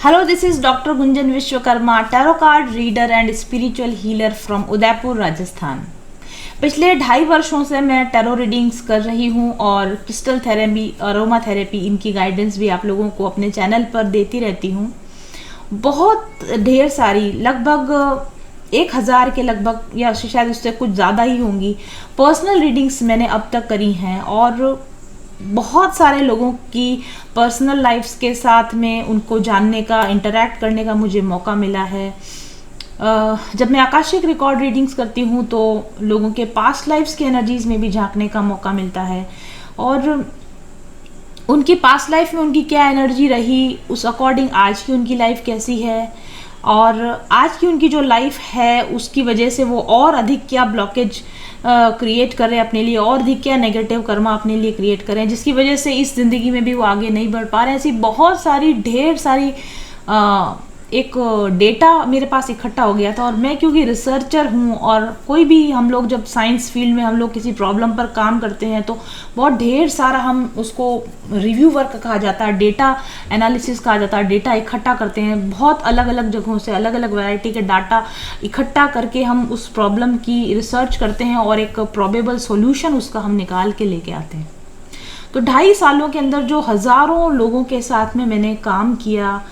Hello, this is Dr. Gunjan Vishwakarma, tarot card reader and spiritual healer from Udaipur Rajasthan. पिछले 2.5 वर्षों से मैं tarot readings कर रही हूँ और क्रिस्टल थेरेपी, अरोमा थेरेपी, इनकी गाइडेंस भी आप लोगों को अपने चैनल पर देती रहती हूँ। बहुत ढेर सारी, लगभग 1000 के लगभग या शायद उससे कुछ ज़्यादा ही होंगी पर्सनल रीडिंग्स मैंने अब तक करी हैं और बहुत सारे लोगों की पर्सनल लाइफ्स के साथ में उनको जानने का, इंटरैक्ट करने का मुझे मौका मिला है। जब मैं आकाशिक रिकॉर्ड रीडिंग्स करती हूँ तो लोगों के पास्ट लाइफ्स की एनर्जीज में भी झांकने का मौका मिलता है और उनकी पास्ट लाइफ में उनकी क्या एनर्जी रही, उस अकॉर्डिंग आज की उनकी लाइफ कैसी है और आज की उनकी जो लाइफ है उसकी वजह से वो और अधिक क्या ब्लॉकेज क्रिएट कर रहे हैं अपने लिए, और अधिक क्या नेगेटिव कर्मा अपने लिए क्रिएट कर रहे हैं जिसकी वजह से इस ज़िंदगी में भी वो आगे नहीं बढ़ पा रहे हैं। ऐसी बहुत सारी ढेर सारी एक डेटा मेरे पास इकट्ठा हो गया था और मैं क्योंकि रिसर्चर हूँ और कोई भी हम लोग जब साइंस फील्ड में हम लोग किसी प्रॉब्लम पर काम करते हैं तो बहुत ढेर सारा हम उसको रिव्यू वर्क कहा जाता है, डेटा एनालिसिस कहा जाता है, डेटा इकट्ठा करते हैं, बहुत अलग अलग जगहों से अलग अलग वैरायटी के डाटा इकट्ठा करके हम उस प्रॉब्लम की रिसर्च करते हैं और एक प्रोबेबल सोल्यूशन उसका हम निकाल के लेके आते हैं। तो 2.5 सालों के अंदर जो हज़ारों लोगों के साथ में मैंने काम किया,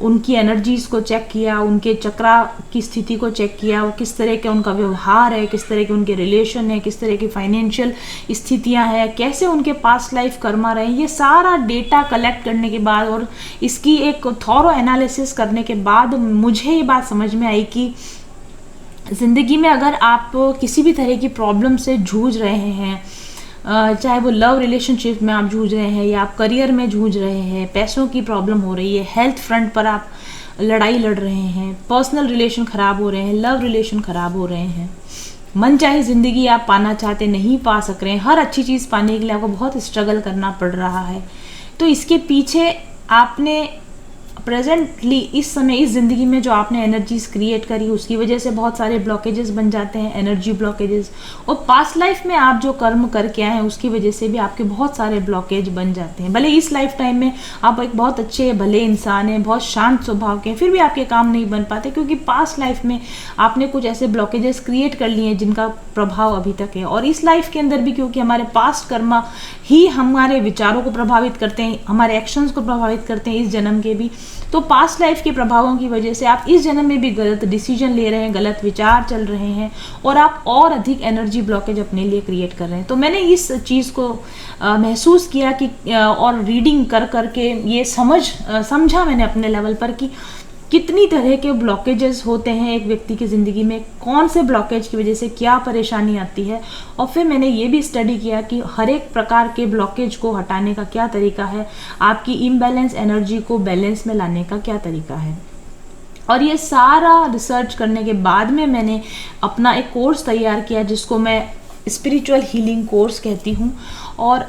उनकी एनर्जीज को चेक किया, उनके चक्रा की स्थिति को चेक किया, वो किस तरह का उनका व्यवहार है, किस तरह के उनके रिलेशन है, किस तरह की फाइनेंशियल स्थितियां हैं, कैसे उनके पास्ट लाइफ कर्मा रहे, ये सारा डेटा कलेक्ट करने के बाद और इसकी एक थॉरो एनालिसिस करने के बाद मुझे ये बात समझ में आई कि ज़िंदगी में अगर आप किसी भी तरह की प्रॉब्लम से जूझ रहे हैं, चाहे वो लव रिलेशनशिप में आप जूझ रहे हैं या आप करियर में जूझ रहे हैं, पैसों की प्रॉब्लम हो रही है, हेल्थ फ्रंट पर आप लड़ाई लड़ रहे हैं, पर्सनल रिलेशन ख़राब हो रहे हैं, लव रिलेशन ख़राब हो रहे हैं, मन चाहे ज़िंदगी आप पाना चाहते नहीं पा सक रहे हैं, हर अच्छी चीज़ पाने के लिए आपको बहुत स्ट्रगल करना पड़ रहा है, तो इसके पीछे आपने प्रेजेंटली इस समय इस ज़िंदगी में जो आपने एनर्जीज क्रिएट करी उसकी वजह से बहुत सारे ब्लॉकेजेस बन जाते हैं, एनर्जी ब्लॉकेजेस, और पास्ट लाइफ में आप जो कर्म करके आए हैं उसकी वजह से भी आपके बहुत सारे ब्लॉकेज बन जाते हैं। भले इस लाइफ टाइम में आप एक बहुत अच्छे भले इंसान हैं, बहुत शांत स्वभाव के, फिर भी आपके काम नहीं बन पाते क्योंकि पास्ट लाइफ में आपने कुछ ऐसे ब्लॉकेजेस क्रिएट कर लिए हैं जिनका प्रभाव अभी तक है। और इस लाइफ के अंदर भी क्योंकि हमारे पास्ट कर्मा ही हमारे विचारों को प्रभावित करते हैं, हमारे एक्शंस को प्रभावित करते हैं इस जन्म के भी, तो पास्ट लाइफ के प्रभावों की वजह से आप इस जन्म में भी गलत डिसीजन ले रहे हैं, गलत विचार चल रहे हैं और आप और अधिक एनर्जी ब्लॉकेज अपने लिए क्रिएट कर रहे हैं। तो मैंने इस चीज़ को महसूस किया कि और रीडिंग कर करके ये समझा मैंने अपने लेवल पर कि कितनी तरह के ब्लॉकेजेस होते हैं एक व्यक्ति की ज़िंदगी में, कौन से ब्लॉकेज की वजह से क्या परेशानी आती है, और फिर मैंने ये भी स्टडी किया कि हर एक प्रकार के ब्लॉकेज को हटाने का क्या तरीका है, आपकी इम्बैलेंस एनर्जी को बैलेंस में लाने का क्या तरीका है। और ये सारा रिसर्च करने के बाद में मैंने अपना एक कोर्स तैयार किया जिसको मैं स्पिरिचुअल हीलिंग कोर्स कहती हूँ। और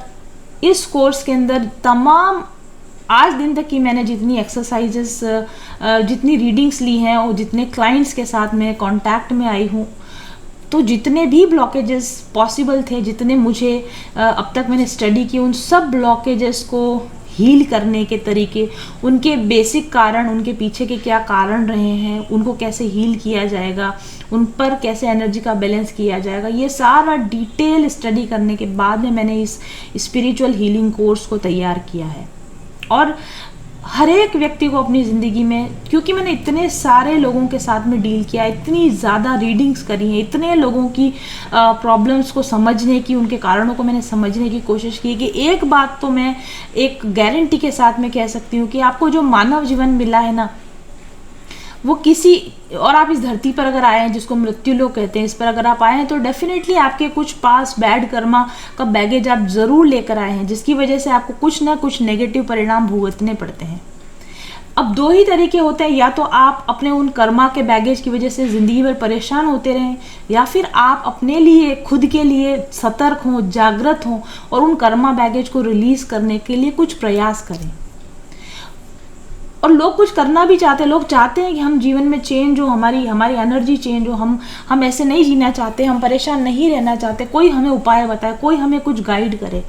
इस कोर्स के अंदर तमाम आज दिन तक की मैंने जितनी एक्सरसाइजेस, जितनी रीडिंग्स ली हैं और जितने क्लाइंट्स के साथ मैं कांटेक्ट में आई हूँ, तो जितने भी ब्लॉकेजेस पॉसिबल थे, जितने मुझे अब तक मैंने स्टडी की, उन सब ब्लॉकेजेस को हील करने के तरीके, उनके बेसिक कारण, उनके पीछे के क्या कारण रहे हैं, उनको कैसे हील किया जाएगा, उन पर कैसे एनर्जी का बैलेंस किया जाएगा, ये सारा डिटेल स्टडी करने के बाद में मैंने इस स्पिरिचुअल हीलिंग कोर्स को तैयार किया है। और हर एक व्यक्ति को अपनी ज़िंदगी में, क्योंकि मैंने इतने सारे लोगों के साथ में डील किया, इतनी ज़्यादा रीडिंग्स करी हैं, इतने लोगों की प्रॉब्लम्स को समझने की, उनके कारणों को मैंने समझने की कोशिश की कि एक बात तो मैं एक गारंटी के साथ में कह सकती हूँ कि आपको जो मानव जीवन मिला है ना, वो किसी, और आप इस धरती पर अगर आए हैं जिसको मृत्यु लोग कहते हैं, इस पर अगर आप आए हैं तो डेफिनेटली आपके कुछ पास बैड कर्मा का बैगेज आप ज़रूर लेकर आए हैं जिसकी वजह से आपको कुछ ना कुछ नेगेटिव परिणाम भुगतने पड़ते हैं। अब 2 ही तरीके होते हैं, या तो आप अपने उन कर्मा के बैगेज की वजह से ज़िंदगी भर परेशान होते रहें, या फिर आप अपने लिए, खुद के लिए सतर्क हों, जागृत हों और उन कर्मा बैगेज को रिलीज़ करने के लिए कुछ प्रयास करें। और लोग कुछ करना भी चाहते हैं, लोग चाहते हैं कि हम जीवन में चेंज हो, हमारी एनर्जी चेंज हो, हम ऐसे नहीं जीना चाहते, हम परेशान नहीं रहना चाहते, कोई हमें उपाय बताए, कोई हमें कुछ गाइड करे।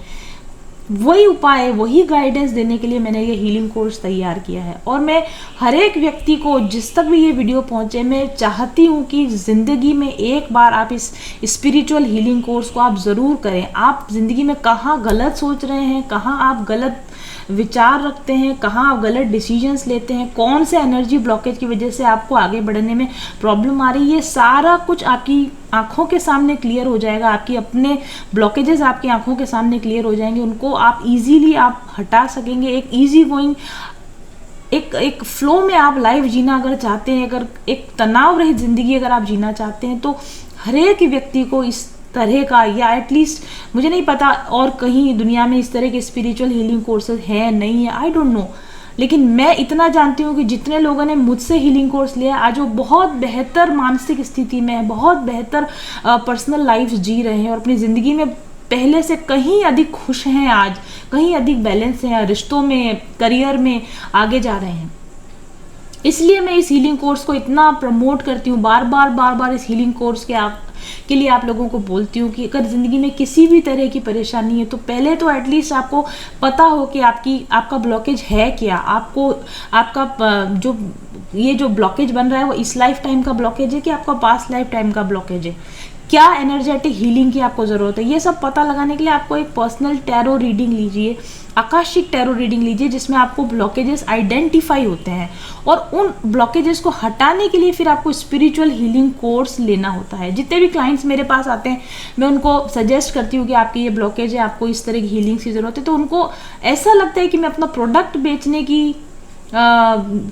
वही उपाय, वही गाइडेंस देने के लिए मैंने ये हीलिंग कोर्स तैयार किया है। और मैं हर एक व्यक्ति को, जिस तक भी ये वीडियो पहुंचे, मैं चाहती हूँ कि ज़िंदगी में एक बार आप इस स्पिरिचुअल हीलिंग कोर्स को आप ज़रूर करें। आप ज़िंदगी में कहाँ गलत सोच रहे हैं, कहाँ आप गलत विचार रखते हैं, कहाँ आप गलत डिसीजंस लेते हैं, कौन से एनर्जी ब्लॉकेज की वजह से आपको आगे बढ़ने में प्रॉब्लम आ रही है, ये सारा कुछ आपकी आंखों के सामने क्लियर हो जाएगा। आपकी अपने ब्लॉकेजेस आपकी आंखों के सामने क्लियर हो जाएंगे, उनको आप इजीली आप हटा सकेंगे। एक इजी गोइंग, एक फ्लो में आप लाइफ जीना अगर चाहते हैं, अगर एक तनाव रहित जिंदगी अगर आप जीना चाहते हैं, तो हर एक व्यक्ति को इस तरह का, या एटलीस्ट मुझे नहीं पता और कहीं दुनिया में इस तरह के स्पिरिचुअल हीलिंग कोर्सेज है नहीं है, आई डोंट नो, लेकिन मैं इतना जानती हूँ कि जितने लोगों ने मुझसे हीलिंग कोर्स लिया आज वो बहुत बेहतर मानसिक स्थिति में है, बहुत बेहतर पर्सनल लाइफ जी रहे हैं और अपनी ज़िंदगी में पहले से कहीं अधिक खुश हैं, आज कहीं अधिक बैलेंस हैं, रिश्तों में, करियर में आगे जा रहे हैं। इसलिए मैं इस हीलिंग कोर्स को इतना प्रमोट करती हूँ, बार बार इस हीलिंग कोर्स के लिए आप लोगों को बोलती हूँ कि अगर ज़िंदगी में किसी भी तरह की परेशानी है तो पहले तो एटलीस्ट आपको पता हो कि आपका ब्लॉकेज है क्या, आपका जो ब्लॉकेज बन रहा है वो इस लाइफ टाइम का ब्लॉकेज है कि आपका पास्ट लाइफ टाइम का ब्लॉकेज है, क्या एनर्जेटिक हीलिंग की आपको ज़रूरत है। ये सब पता लगाने के लिए आपको एक पर्सनल टैरो रीडिंग लीजिए, आकाशिक टैरो रीडिंग लीजिए, जिसमें आपको ब्लॉकेजेस आइडेंटिफाई होते हैं और उन ब्लॉकेजेस को हटाने के लिए फिर आपको स्पिरिचुअल हीलिंग कोर्स लेना होता है। जितने भी क्लाइंट्स मेरे पास आते हैं मैं उनको सजेस्ट करती हूँ कि आपकी ये ब्लॉकेज है, आपको इस तरह की हीलिंग की ज़रूरत है, तो उनको ऐसा लगता है कि मैं अपना प्रोडक्ट बेचने की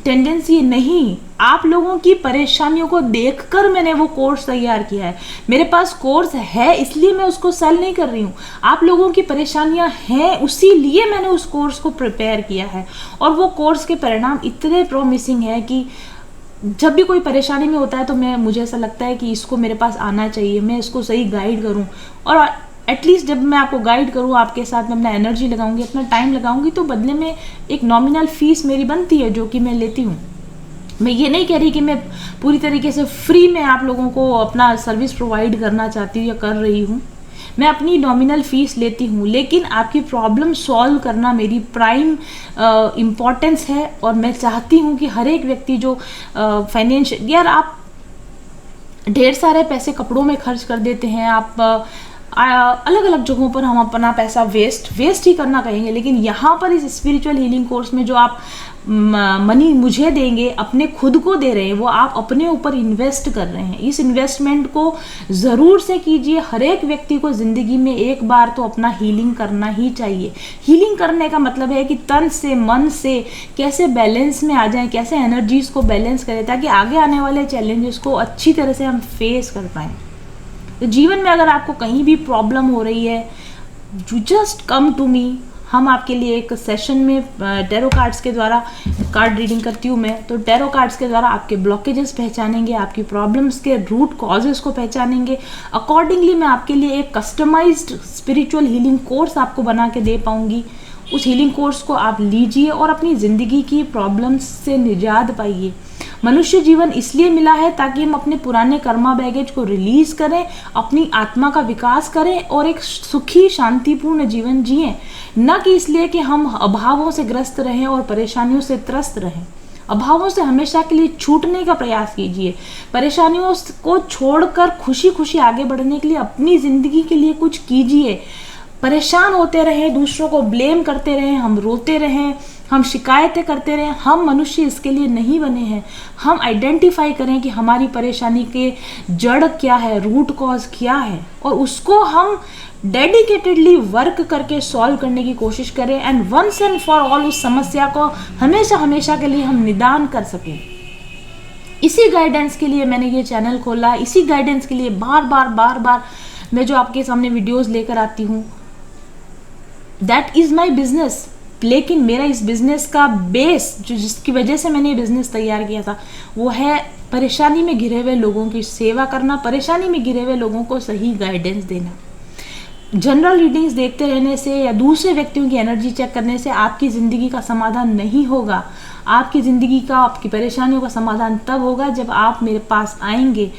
टेंडेंसी नहीं, आप लोगों की परेशानियों को देखकर मैंने वो कोर्स तैयार किया है। मेरे पास कोर्स है इसलिए मैं उसको सेल नहीं कर रही हूँ, आप लोगों की परेशानियां हैं उसी लिए मैंने उस कोर्स को प्रिपेयर किया है। और वो कोर्स के परिणाम इतने प्रॉमिसिंग है कि जब भी कोई परेशानी में होता है तो मुझे ऐसा लगता है कि इसको मेरे पास आना चाहिए, मैं इसको सही गाइड करूँ। और एटलीस्ट जब मैं आपको गाइड करूँ, आपके साथ में अपना एनर्जी लगाऊंगी, अपना टाइम लगाऊंगी, तो बदले में एक नॉमिनल फीस मेरी बनती है जो कि मैं लेती हूँ। मैं ये नहीं कह रही कि मैं पूरी तरीके से फ्री में आप लोगों को अपना सर्विस प्रोवाइड करना चाहती हूँ या कर रही हूँ, मैं अपनी नॉमिनल फीस लेती हूँ, लेकिन आपकी प्रॉब्लम सॉल्व करना मेरी प्राइम इम्पॉर्टेंस है। और मैं चाहती हूँ कि हर एक व्यक्ति जो फाइनेंशियल, यार आप ढेर सारे पैसे कपड़ों में खर्च कर देते हैं, आप अलग अलग जगहों पर हम अपना पैसा वेस्ट ही करना कहेंगे, लेकिन यहाँ पर इस स्पिरिचुअल हीलिंग कोर्स में जो आप मनी मुझे देंगे, अपने खुद को दे रहे हैं, वो आप अपने ऊपर इन्वेस्ट कर रहे हैं। इस इन्वेस्टमेंट को ज़रूर से कीजिए। हर एक व्यक्ति को ज़िंदगी में एक बार तो अपना हीलिंग करना ही चाहिए। हीलिंग करने का मतलब है कि तन से मन से कैसे बैलेंस में आ जाएं, कैसे एनर्जीज़ को बैलेंस करें, ताकि आगे आने वाले चैलेंजेस को अच्छी तरह से हम फेस कर पाएँ। तो जीवन में अगर आपको कहीं भी प्रॉब्लम हो रही है, you just come to me. हम आपके लिए एक सेशन में टैरो कार्ड्स के द्वारा कार्ड रीडिंग करती हूँ मैं, तो टैरो कार्ड्स के द्वारा आपके ब्लॉकेजेस पहचानेंगे, आपकी प्रॉब्लम्स के रूट कॉजेस को पहचानेंगे। अकॉर्डिंगली मैं आपके लिए एक कस्टमाइज्ड स्पिरिचुअल हीलिंग कोर्स आपको बना के दे पाऊँगी। उस हीलिंग कोर्स को आप लीजिए और अपनी ज़िंदगी की प्रॉब्लम्स से निजात पाइए। मनुष्य जीवन इसलिए मिला है ताकि हम अपने पुराने कर्मा बैगेज को रिलीज करें, अपनी आत्मा का विकास करें और एक सुखी शांतिपूर्ण जीवन जिएं, न कि इसलिए कि हम अभावों से ग्रस्त रहें और परेशानियों से त्रस्त रहें। अभावों से हमेशा के लिए छूटने का प्रयास कीजिए। परेशानियों को छोड़कर खुशी खुशी आगे बढ़ने के लिए अपनी ज़िंदगी के लिए कुछ कीजिए। परेशान होते रहें, दूसरों को ब्लेम करते रहें, हम रोते रहें, हम शिकायतें करते रहें, हम मनुष्य इसके लिए नहीं बने हैं। हम आइडेंटिफाई करें कि हमारी परेशानी के जड़ क्या है, रूट कॉज क्या है, और उसको हम डेडिकेटेडली वर्क करके सॉल्व करने की कोशिश करें, and once and for all उस समस्या को हमेशा के लिए हम निदान कर सकें। इसी गाइडेंस के लिए मैंने ये चैनल खोला, इसी गाइडेंस के लिए बार बार मैं जो आपके सामने वीडियोस लेकर आती हूँ, दैट इज़ माई बिजनेस। लेकिन मेरा इस बिज़नेस का बेस, जो जिसकी वजह से मैंने ये बिज़नेस तैयार किया था, वो है परेशानी में घिरे हुए लोगों की सेवा करना, परेशानी में घिरे हुए लोगों को सही गाइडेंस देना। जनरल रीडिंग्स देखते रहने से या दूसरे व्यक्तियों की एनर्जी चेक करने से आपकी ज़िंदगी का समाधान नहीं होगा। आपकी ज़िंदगी का, आपकी परेशानियों का समाधान तब होगा जब आप मेरे पास आएंगे,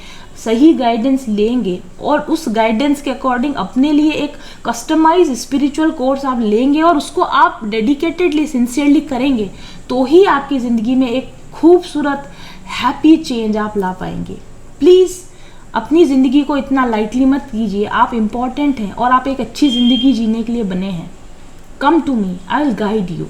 सही गाइडेंस लेंगे और उस गाइडेंस के अकॉर्डिंग अपने लिए एक कस्टमाइज स्पिरिचुअल कोर्स आप लेंगे और उसको आप डेडिकेटेडली सिंसियरली करेंगे, तो ही आपकी ज़िंदगी में एक खूबसूरत हैप्पी चेंज आप ला पाएंगे। प्लीज़ अपनी ज़िंदगी को इतना लाइटली मत कीजिए। आप इम्पॉर्टेंट हैं और आप एक अच्छी ज़िंदगी जीने के लिए बने हैं। Come to me, I will guide you.